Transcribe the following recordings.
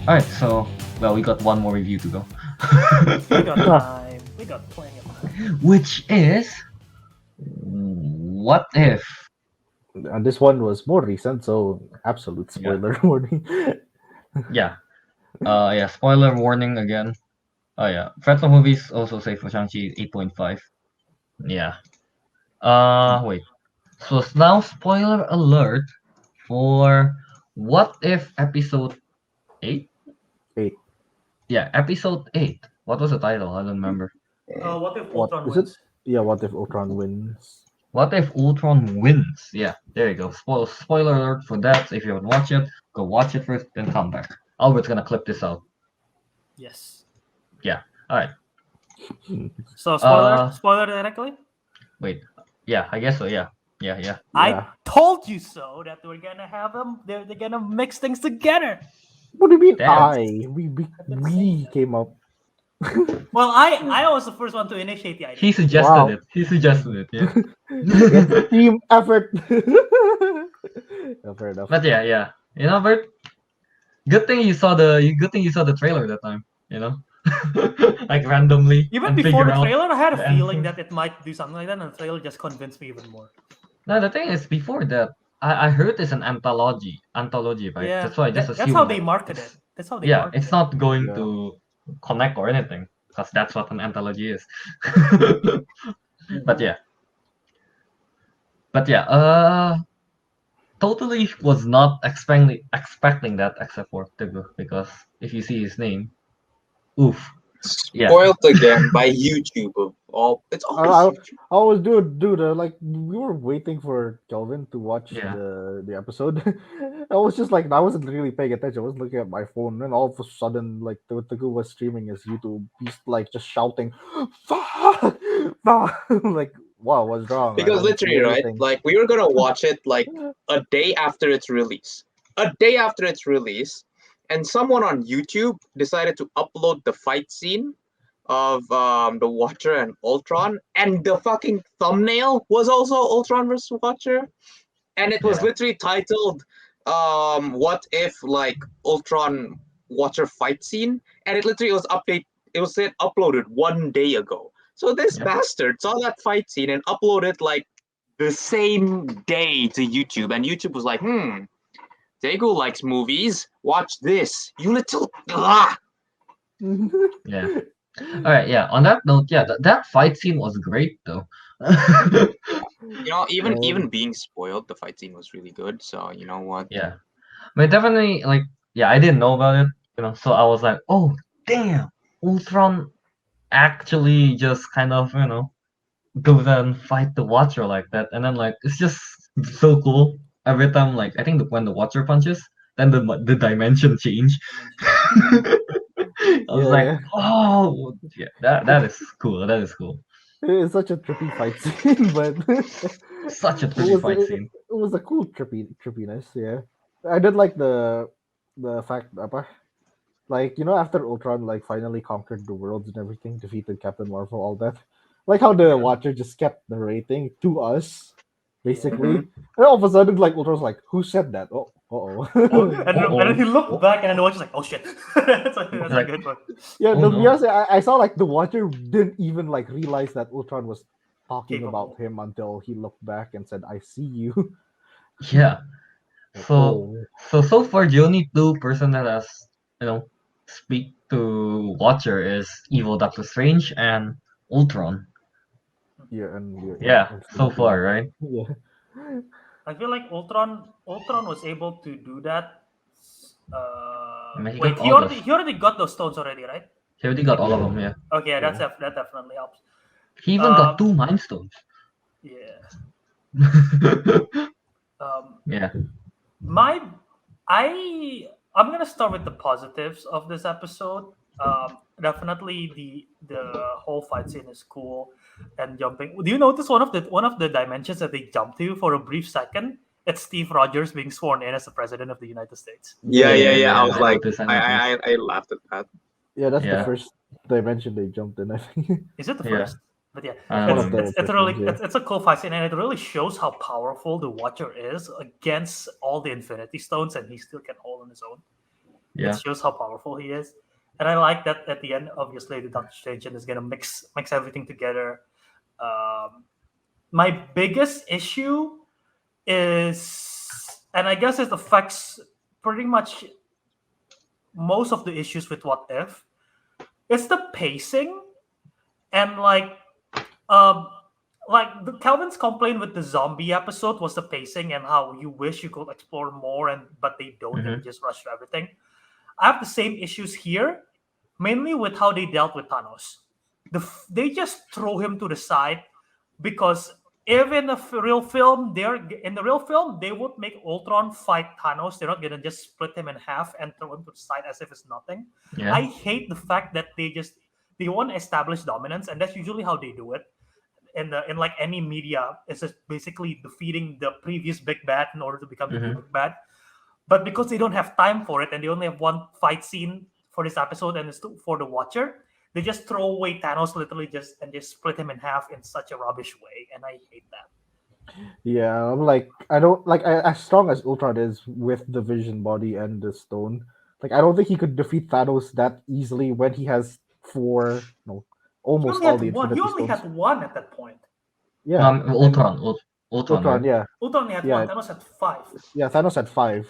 All right, so we got one more review to go, We got time. We got plenty of time. which is what if? And this one was more recent, so absolute spoiler warning. Yeah, Spoiler warning again. Oh yeah, Fretful Movies also say for Shang-Chi 8.5. Yeah. Wait. So now spoiler alert for What If Episode 8? 8. Yeah, Episode 8. What was the title? I don't remember. What if What Ultron is it? wins? Yeah, what if Ultron wins? What if Ultron wins? Yeah, there you go. Spoiler alert for that. So if you haven't watched it, go watch it first, then come back. Albert's gonna clip this out. Yes. Yeah. Alright. So Uh, spoiler directly. Wait. Yeah, I guess so. Yeah. I Yeah. told you so that we're gonna have them. They're gonna mix things together. What do you mean Damn. We came up. Well, I was the first one to initiate the idea. He suggested Wow. it. He suggested it. Yeah. It's team effort. Yeah, fair enough. But yeah. You know, Bert. Good thing you saw the trailer that time. You know, like randomly. Even and before figure the out trailer, I had a the feeling answers. that it might do something like that, and the trailer just convinced me even more. No, the thing is, before that, I heard it's an anthology, right? Yeah, That's why I just that's assumed how that they market it's- it. That's how they Yeah, market it's it. not going Yeah. to connect or anything, because that's what an anthology is. But yeah, totally was not expecting that except for Tibu, because if you see his name, oof. Yeah. Spoiled again by YouTube of all. It's always I YouTube. was dude. Like we were waiting for Kelvin to watch Yeah. the episode. I was just like I wasn't really paying attention. I was looking at my phone, and all of a sudden, like Tagu was streaming his YouTube. He's like just shouting, "Fuck!" Fuck!" Like, wow, what's wrong? I Because don't see literally, right? anything. Like we were gonna watch it like a day after its release. A day after its release, and someone on YouTube decided to upload the fight scene of the Watcher and Ultron, and the fucking thumbnail was also Ultron versus Watcher, and it was Yeah. literally titled "What if like Ultron Watcher fight scene," and it literally was update. It was said uploaded 1 day ago. So this Yeah. bastard saw that fight scene and uploaded like the same day to YouTube, and YouTube was like, Daegu likes movies. Watch this, you little. Yeah. All right. Yeah. On that note, yeah, that fight scene was great though. You know, even Um, being spoiled, the fight scene was really good. So you know what? Yeah. But definitely, like, yeah, I didn't know about it, so I was like, oh, damn, Ultron actually just kind of, goes and fight the Watcher like that. And then, like, it's just so cool. Every time, like, I think when the Watcher punches, then the dimension change. I was like, yeah, oh, yeah, that is cool. That is cool. it's such a trippy fight scene, but Such a pretty fight it scene. was a cool trippiness. Yeah, I did like the fact like after Ultron like finally conquered the worlds and everything, defeated Captain Marvel, all that. Like how the Watcher just kept narrating to us, basically, and all of a sudden like Ultron's like, "Who said that?" Oh, Oh, and then he looked back, and then the Watcher's like, "Oh shit!" that's a Like- good one. Yeah, Oh, to no. be honest, I saw like the Watcher didn't even like realize that Ultron was talking Capable. about him until he looked back and said, "I see you." Yeah. Like, So oh. so far the only two person that has speak to Watcher is evil Doctor Strange and Ultron. Yeah, and Yeah, and so Sleepy. far, right? Yeah. I feel like Ultron was able to do that. I mean, he Wait, got all those. he already got those stones already, right? He already got all of them. Yeah. Okay, yeah, Yeah. that definitely helps. He even got 2 Mind Stones. Yeah. Yeah. I'm gonna start with the positives of this episode. Definitely the whole fight scene is cool, and jumping. Do you notice one of the dimensions that they jump to for a brief second? It's Steve Rogers being sworn in as the president of the United States. Yeah. I was I like, noticed. I laughed at that. Yeah, that's the Yeah. first dimension they jumped in, I think. Is it the Yeah. first? But yeah, I One don't of know. the it's a first really ones, yeah. it's a cool fight scene, and it really shows how powerful the Watcher is against all the Infinity Stones, and he still can hold on his own. Yeah. It shows how powerful he is, and I like that at the end. Obviously, the Doctor Strange is gonna mix everything together. Um, my biggest issue is, and I guess it affects pretty much most of the issues with What If. It's the pacing and um the Calvin's complaint with the zombie episode was the pacing and how you wish you could explore more and but they don't and Mhm. they just rush through everything. I have the same issues here, mainly with how they dealt with Thanos. They just throw him to the side because if in the real film, they would make Ultron fight Thanos. They're not gonna just split him in half and throw him to the side as if it's nothing. Yeah. I hate the fact that they want to establish dominance, and that's usually how they do it. In like any media, it's just basically defeating the previous big bad in order to become the new Mhm. big bad. But because they don't have time for it and they only have one fight scene for this episode and it's for the watcher, they just throw away Thanos literally just split him in half in such a rubbish way, and I hate that. Yeah, I'm like, I don't like as strong as Ultron is with the Vision body and the stone. Like, I don't think he could defeat Thanos that easily when he has four, no, He almost only all had the one. He Infinity only Stones. had one at that point. Yeah, and Ultron, Ultron, right? yeah, Ultron only had yeah, one. Thanos had five. yeah. Thanos had five.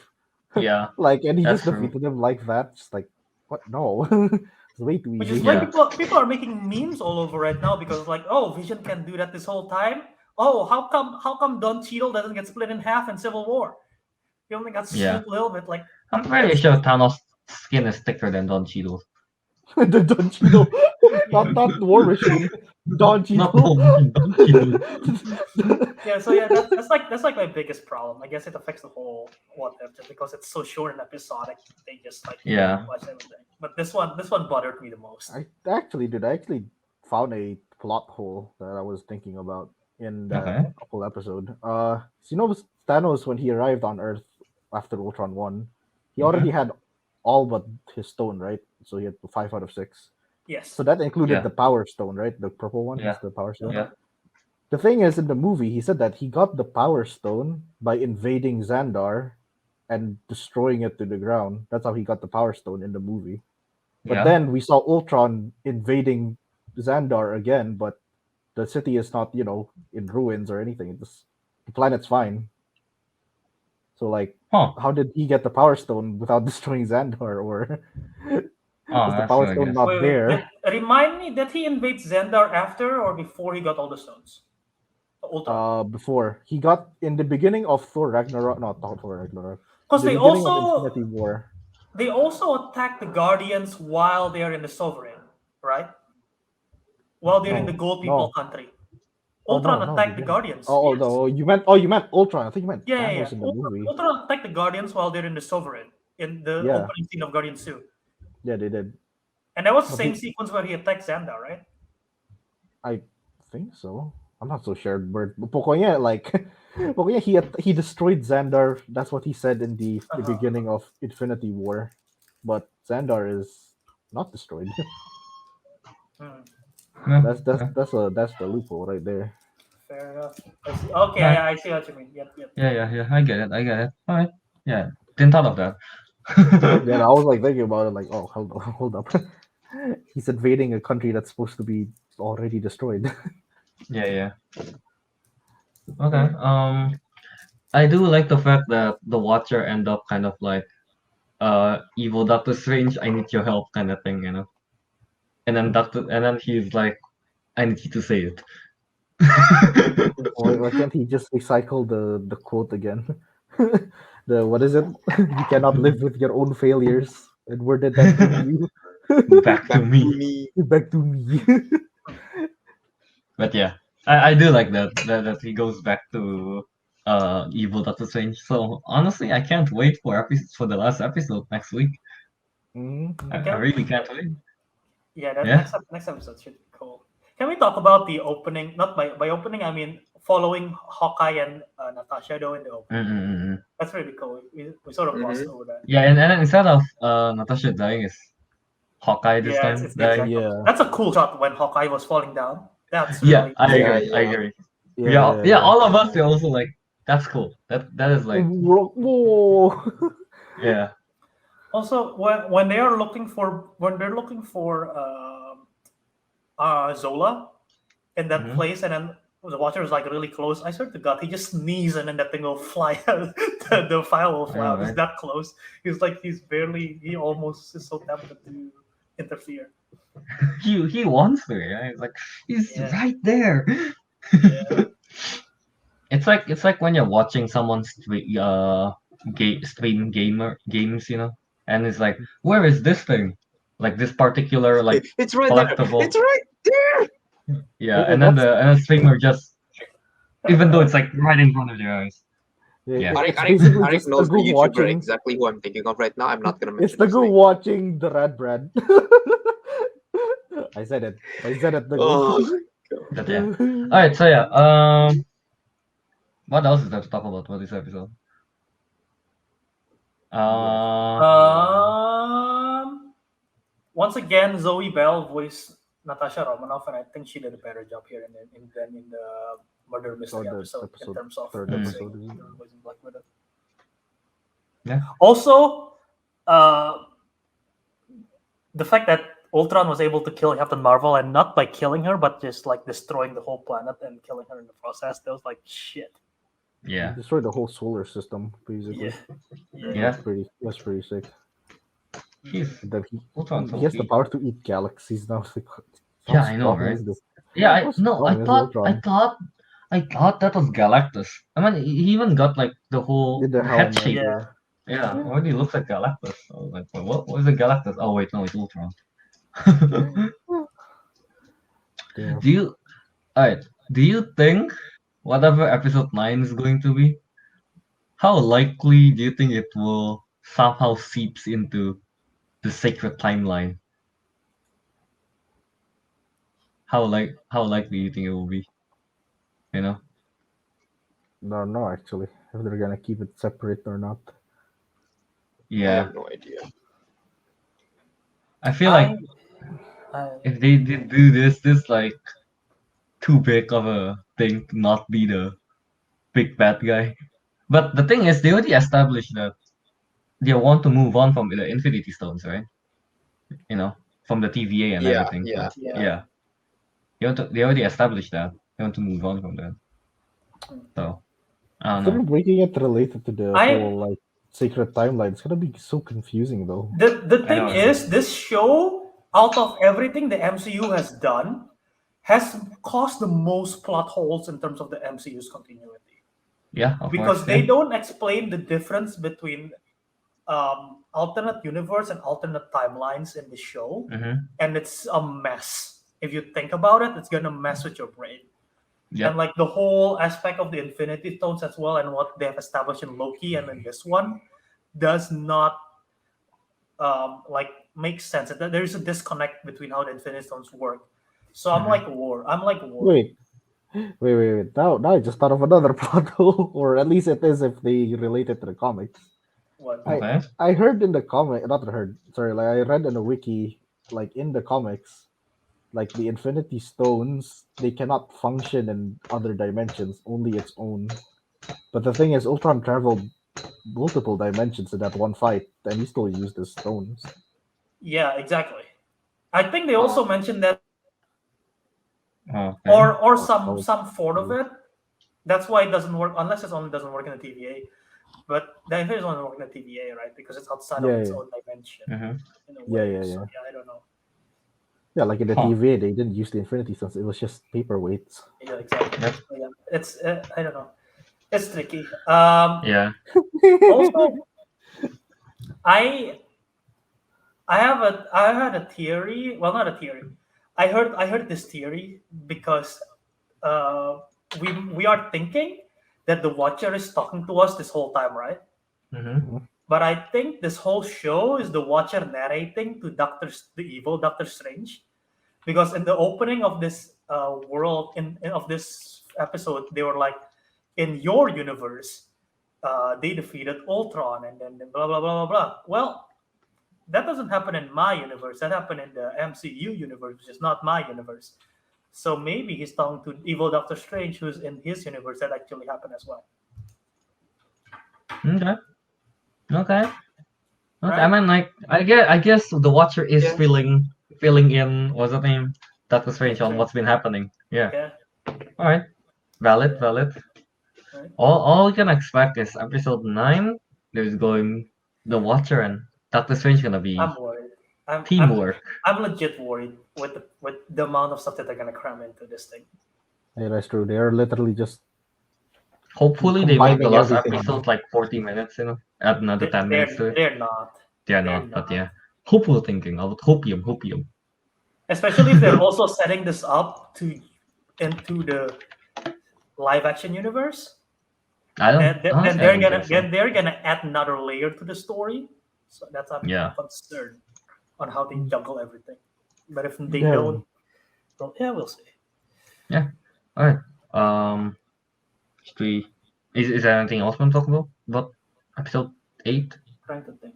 Yeah, Like, and he that's just true. defeated him like that. Just like, what? No, it's way too Which is easy. why Yeah. people are making memes all over right now because like, oh, Vision can do that this whole time. Oh, how come Don Cheadle doesn't get split in half in Civil War? He only got Yeah. split a little bit. Like I'm pretty that's sure Thanos' skin is thicker than Don Cheadle's. The Don Cheadle, not War Machine, Don Not Cheadle. Don Cheadle. yeah. So yeah, that's like my biggest problem. I guess it affects the whole What If just because it's so short and episodic. They just like Yeah. watch everything. But this one bothered me the most. I actually found a plot hole that I was thinking about in that Okay. whole episode. So you know Thanos when he arrived on Earth after Ultron won, he already had all but his stone, right? So he had 5 out of 6. Yes. So that included Yeah. the Power Stone, right? The purple one Yeah. is the Power Stone. Yeah. The thing is, in the movie, he said that he got the Power Stone by invading Xandar and destroying it to the ground. That's how he got the Power Stone in the movie. But Yeah. then we saw Ultron invading Xandar again, but the city is not, in ruins or anything. The planet's fine. So, like, Huh. how did he get the Power Stone without destroying Xandar? Or Oh, is the that's Power good, I Stone guess. not Wait, there? remind me, did he invade Xandar after or before he got all the stones? Ultron. Before he got in the beginning of Thor Ragnarok, not Thor Ragnarok. Because The they beginning of also Infinity War. they also attack the Guardians while they're in the Sovereign, right? While they're in the Gold People country. Ultron no, attacked they the didn't. Guardians. Oh, yes. no, you meant Ultron. I think you meant Yeah. Thanos in the movie. Ultron attacked the Guardians while they're in the Sovereign in the Yeah. opening scene of Guardians 2. Yeah, they did. And that was the But same he- sequence where he attacked Xandar, right? I think so. I'm not so sure, but pokoknya he destroyed Xandar. That's what he said in the beginning of Infinity War. But Xandar is not destroyed. Hmm. Yeah. That's the loophole right there. Fair enough. I see. Okay, Yeah. I see what you mean. Yep. Yeah. I get it. All right. Yeah. Didn't thought of that. Yeah, I was like thinking about it, like, oh, hold up. He's invading a country that's supposed to be already destroyed. Yeah. Okay. I do like the fact that the Watcher end up kind of like evil Doctor Strange, I need your help kind of thing, And then he's like, I need you to say it. Why can't he just recycle the quote again? What is it? You cannot live with your own failures. And where did that bring you? Back to me. Back to me. But yeah, I do like that he goes back to evil Doctor Strange. So honestly, I can't wait for the last episode next week. Mhm. I really can't wait. Yeah, Yeah. next episode should be cool. Can we talk about the opening? Not by opening, I mean following Hawkeye and Natasha though in the opening. Mm-mm-mm. That's really cool. We sort of glossed over that. Yeah, and then instead of Natasha dying, it's Hawkeye this time it's dying. Yeah. That's a cool shot when Hawkeye was falling down. That's Yeah, really I agree. Yeah, all of us are also like, that's cool. That is like, Whoa. yeah. Also, when they're looking for Zola in that Mhm. place, and then the Watcher is like really close. I swear to God, he just sneeze and then that thing will fly out. the file will I fly know, out. It's right? that close. He almost is so tempted to interfere. He wants to, yeah. He's Yeah. right there. Yeah. It's like when you're watching someone stream games, and it's like, where is this thing? Like this particular like It's right there. collectible. It's right there. Yeah, Wait, and then what's the streamer just, even though it's like right in front of your eyes. Yeah. it's basically Arik just the knows the goo YouTuber watching. exactly who I'm thinking of right now. I'm not gonna It's mention the his goo name. watching the Red Bread. I said it. The Oh, goo. But yeah. All right. So yeah. What else is there to talk about for this episode? Once again, Zoe Bell voiced Natasha Romanoff, and I think she did a better job here than in the murder mystery the episode in terms of third voicing episode, isn't it? voicing Black Widow. Yeah. Also, the fact that Ultron was able to kill Captain Marvel, and not by killing her, but just like destroying the whole planet and killing her in the process, that was like shit. Yeah. Destroyed the whole solar system, basically. Yeah. That's pretty sick. He's And then Ultron's he has the OP. power to eat galaxies now. Like, how Yeah, I know, strong right? is this? Yeah, How I strong is Ultron? thought that was Galactus. I mean, he even got like the whole With the head helmet, shape. Yeah. Yeah, already looks like Galactus. I was like, what was it Galactus? Oh wait, no, it's Ultron. Damn. Do you think whatever episode 9 is going to be, how likely do you think it will somehow seeps into the sacred timeline? How likely do you think it will be? You know? No, actually, if they're gonna keep it separate or not. I Yeah. have no idea. I feel like I if they did do this like too big of a thing to not be the big bad guy. But the thing is, they already established that they want to move on from the Infinity Stones, right? From the TVA and Yeah, everything. yeah, So, yeah. They already established that. They want to move on from that. So, I don't If they're know. making it related to the I- whole like sacred timeline, it's gonna be so confusing though. The I thing know. is, this show, out of everything the MCU has done, has caused the most plot holes in terms of the MCU's continuity. Yeah, of Because course. they Yeah. don't explain the difference between alternate universe and alternate timelines in the show, Mm-hmm. and it's a mess. If you think about it, it's gonna mess with your brain. Yep. And like the whole aspect of the Infinity Stones as well, and what they have established in Loki and in this one, does not like make sense. There is a disconnect between how the Infinity Stones work. So I'm Mhm. like war. Wait. Now I just thought of another plot hole, or at least it is if they relate it to the comics. What? Okay. I heard in the comic, not heard. Sorry, like I read in the wiki, like in the comics, like the Infinity Stones, they cannot function in other dimensions, only its own. But the thing is, Ultron traveled multiple dimensions in that one fight, and he still used his stones. Yeah, exactly. I think they also mentioned that, Okay. or Oh, some form of it. That's why it doesn't work unless it only doesn't work in the TVA. But the Infinity Stones doesn't work in the TVA, right? Because it's outside of its Yeah. own dimension Mhm. in a Yeah, way. yeah, So yeah. yeah, I don't know. Yeah, like in the Huh. TVA, they didn't use the Infinity Stones; it was just paperweights. Yeah, exactly. Yep. So, yeah, it's I don't know. It's tricky. Yeah. Also, I I had a theory. Well, not a theory. I heard this theory because we are thinking that the Watcher is talking to us this whole time, right? Mm-hmm. But I think this whole show is the Watcher narrating to the evil Doctor Strange, because in the opening of this world of this episode, they were like, in your universe, they defeated Ultron, and then blah blah blah blah blah. Well, that doesn't happen in my universe. That happened in the MCU universe, which is not my universe. So maybe he's talking to evil Doctor Strange, who's in his universe. That actually happened as well. Okay. Okay. Okay, Right. I mean, like, I guess the Watcher is Yeah. filling in. What's the name? Doctor Strange on Sure. what's been happening. Yeah. Yeah. All right. Valid. Valid. Right. All you can expect is episode 9. There's going the Watcher and Doctor Strange gonna be I'm worried. I'm teamwork. I'm legit worried with the amount of stuff that they're gonna cram into this thing. Yeah, that's true. They are literally just Hopefully they make the combining last everything. episode like 40 minutes, add another 10 minutes to it. They're not. They're not, but yeah. Hopeful thinking. I would hopium. Especially if they're also setting this up to into the live action universe. I don't. Then Honestly, I don't think so. they're gonna add another layer to the story. So that's I'm Yeah. concerned on how they juggle everything. But if they Yeah. don't, well, yeah, we'll see. All right. Should we? Is there anything else we want to talk about episode 8? Trying to think.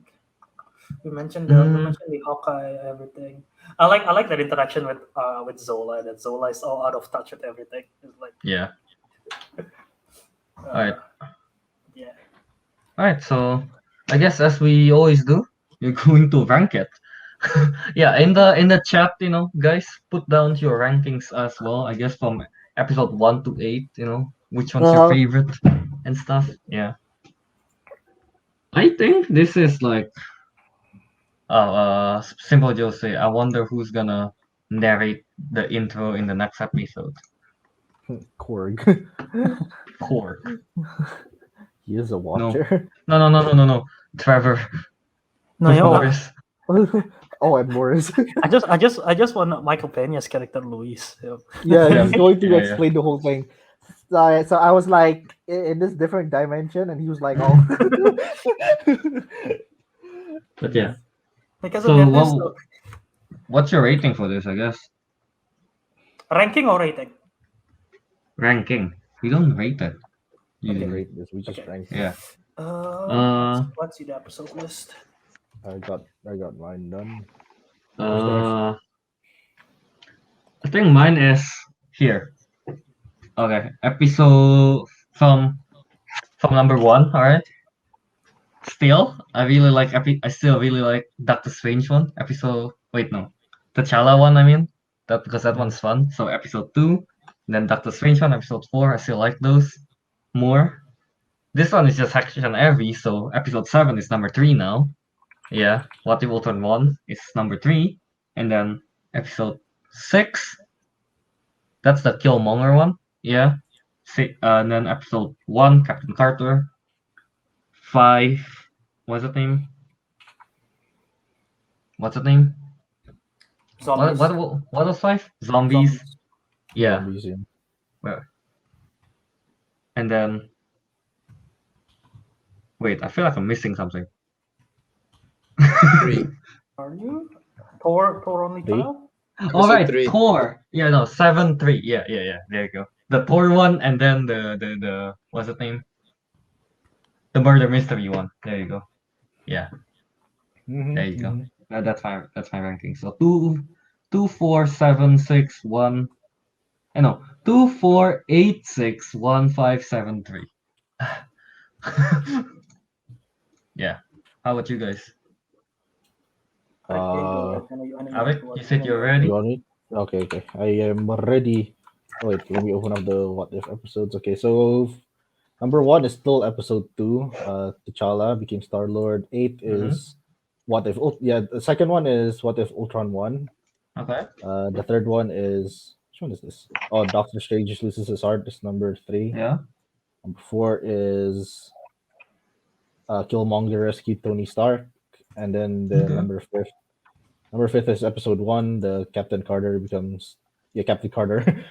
We Mm. mentioned the Hawkeye, everything. I like that interaction with Zola. That Zola is all out of touch with everything. It's like Yeah. uh, Alright. Yeah. All right. So I guess as we always do, you're going to rank it. Yeah. In the chat, guys, put down your rankings as well. I guess from episode 1 to 8. Which one's your favorite and stuff. Yeah. I think this is like Simple Joe say, I wonder who's gonna narrate the intro in the next episode. Korg. Korg. He is a watcher. No. Trevor. No, yeah, Morris. Oh, and Morris. I just want Michael Pena's character Luis. Yeah, Yeah. he's going to Yeah. explain the whole thing. So I was like in this different dimension, and he was like, "Oh." But yeah. Because So of that, what's your rating for this? I guess ranking or rating? ranking. We don't rate it. We usually. didn't rate this. We just Okay. ranked. Yeah. Let's see the episode list. I got mine done. I think mine is here. Okay, episode from number 1. All right. Still, I still really like Doctor Strange one. T'Challa one. I mean, because that one's fun. So episode 2, then Doctor Strange one, episode 4. I still like those more. This one is just action heavy, so episode 7 is number 3 now. Yeah, What If Ultron Won is number 3, and then episode 6. That's the Killmonger one. Yeah. And then episode 1, Captain Carter. 5, what's the name? Zombies. What was 5? Zombies. Yeah. Zombies, yeah. And then wait, I feel like I'm missing something. 3. Are you? Thor only Three? child? All right, 3. Thor. Yeah, no, 7, 3. Yeah. There you go. The Thor one, and then the what's the name? The murder mystery one. There you go. Yeah, there you go. That's my ranking. So 2, 4, 7, 6, 1. No, 2, 4, 8, 6, 1, 5, 7, 3. Yeah. How about you guys? Avik, you said you're ready? You want it? Okay. I am ready. Oh, wait, let me open up the What If episodes. Okay, so number 1 is still episode 2. T'Challa became Star-Lord. 8 is What If. The second one is What If Ultron Won. Okay. The third one is, which one is this? Oh, Doctor Strange loses his heart. Is number 3. Yeah. Number 4 is Killmonger rescued Tony Stark, and then the Okay. number 5 is episode 1. The Captain Carter becomes Captain Carter.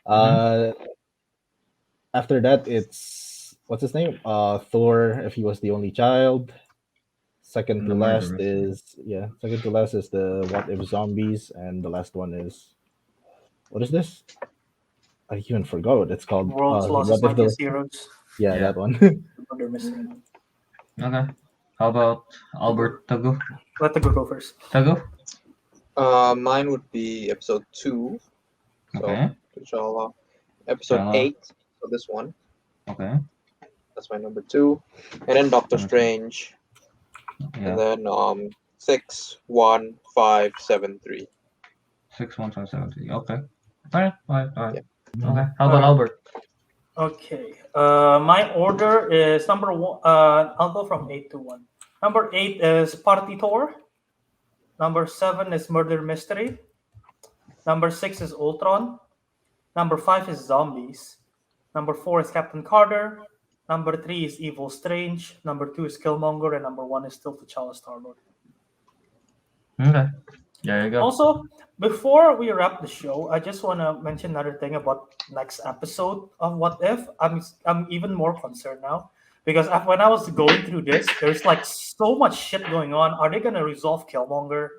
After that, it's what's his name? Thor, if he was the only child. Second to last is the What If Zombies, and the last one is, what is this? I even forgot what it's called. World's What Lost If the Heroes. yeah, that one. Murder mystery. Okay. How about Albert Tago? Let the go first. Tago? Mine would be episode 2. So, Okay. T'Challa. Episode T'Challa. 8. So this one. Okay. That's my number 2. And then Doctor Okay. Strange. Yeah. And then 61573. 61573. Okay. Alright. Yeah. Okay. How about Alright. Albert? Okay. My order is number one. I'll go from 8 to 1. Number 8 is Party Tour. Number 7 is Murder Mystery. Number 6 is Ultron. Number 5 is Zombies. Number 4 is Captain Carter. Number 3 is Evil Strange. Number 2 is Killmonger. And number 1 is still T'Challa Star-Lord. Okay. There you go. Also, before we wrap the show, I just want to mention another thing about next episode of What If. I'm even more concerned now because when I was going through this, there's like so much shit going on. Are they gonna resolve Killmonger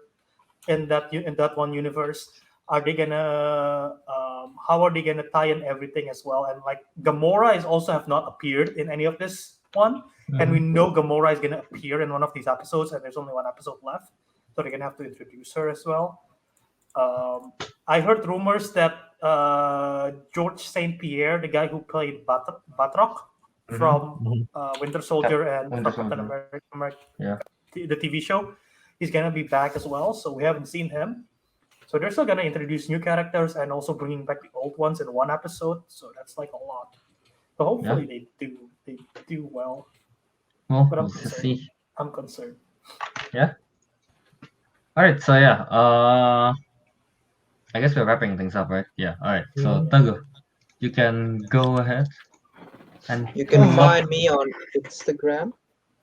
in that one universe? Are they gonna how are they gonna tie in everything as well? And like Gamora is also have not appeared in any of this one, and we know Gamora is gonna appear in one of these episodes, and there's only one episode left. So they're gonna have to introduce her as well. I heard rumors that George St. Pierre, the guy who played Batroc from Winter Soldier and Winter from Captain Soldier. America, Yeah. the TV show, he's gonna be back as well. So we haven't seen him. So they're still gonna introduce new characters and also bringing back the old ones in one episode. So that's like a lot. So hopefully they do well. Well, But I'm let's concerned. see. I'm concerned. Alright, so yeah, I guess we're wrapping things up, right? Yeah, alright. So Tago, you can go ahead and You can pull up. find me on Instagram,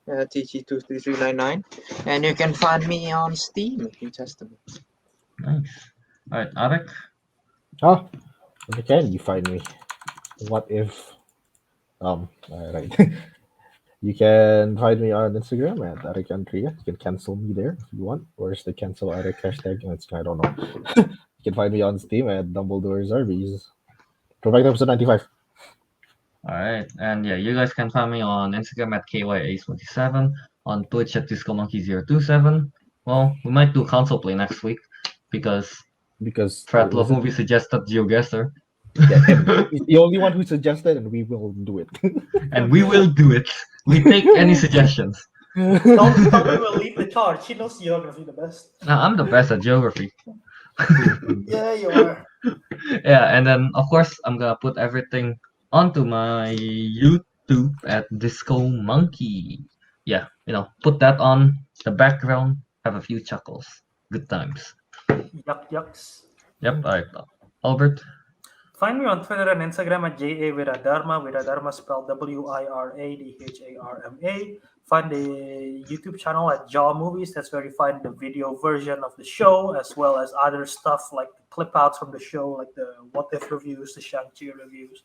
TG23399, and you can find me on Steam if you test them. Nice. Alright, Arek. Oh, where can you find me? What if? Alright. You can find me on Instagram at Arik Andrea. You can cancel me there if you want. Where's the cancel Arik hashtag? I don't know. You can find me on Steam at Dumbledore's Arby's. Throwback episode 95. Alright, and yeah, you guys can find me on Instagram at KYA27, on Twitch at DiscoMonkey027. Well, we might do console play next week because Frat Love Movie suggested GeoGuessr. He's the only one who suggested, and we will do it. And we will do it. We take any suggestions. Tommy will lead the charge. He knows geography the best. Now, I'm the best at geography. Yeah, you are. Yeah, and then of course I'm gonna put everything onto my YouTube at Disco Monkey. Yeah, put that on the background, have a few chuckles. Good times. Yucks. Yep, alright. Albert. Find me on Twitter and Instagram at JA Viradharma spelled WIRADHARMA. Find the YouTube channel at Jaw Movies. That's where you find the video version of the show, as well as other stuff like the clip outs from the show, like the What If reviews, the Shang-Chi reviews,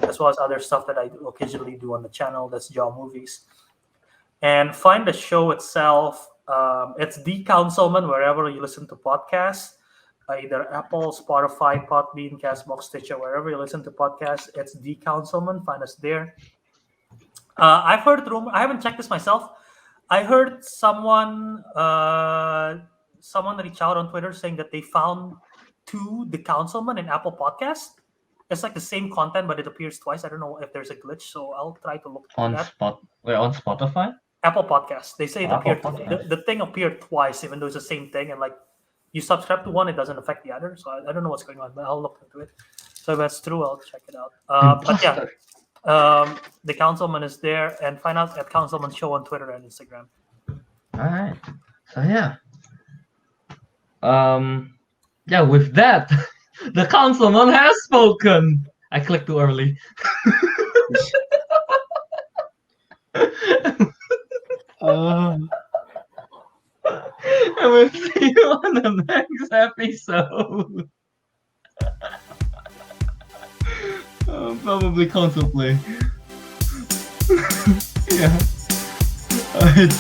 as well as other stuff that I occasionally do on the channel. That's Jaw Movies. And find the show itself. It's The Councilmen, wherever you listen to podcasts. Either Apple, Spotify, Podbean, Castbox, Stitcher, wherever you listen to podcasts, it's The Councilmen. Find us there. I've heard rumor. I haven't checked this myself. I heard someone reach out on Twitter saying that they found The Councilmen in Apple Podcasts. It's like the same content, but it appears twice. I don't know if there's a glitch, so I'll try to look at that. On Spotify? Apple Podcasts. They say it Apple appeared. The thing appeared twice, even though it's the same thing, and like. You subscribe to one, it doesn't affect the other. So I don't know what's going on, but I'll look into it. So if that's true, I'll check it out. But yeah, The Councilmen is there, and find out at Councilmen Show on Twitter and Instagram. All right. So yeah. Yeah. With that, the Councilman has spoken. I clicked too early. And we'll see you on the next episode. Probably console play. Yeah. Alright.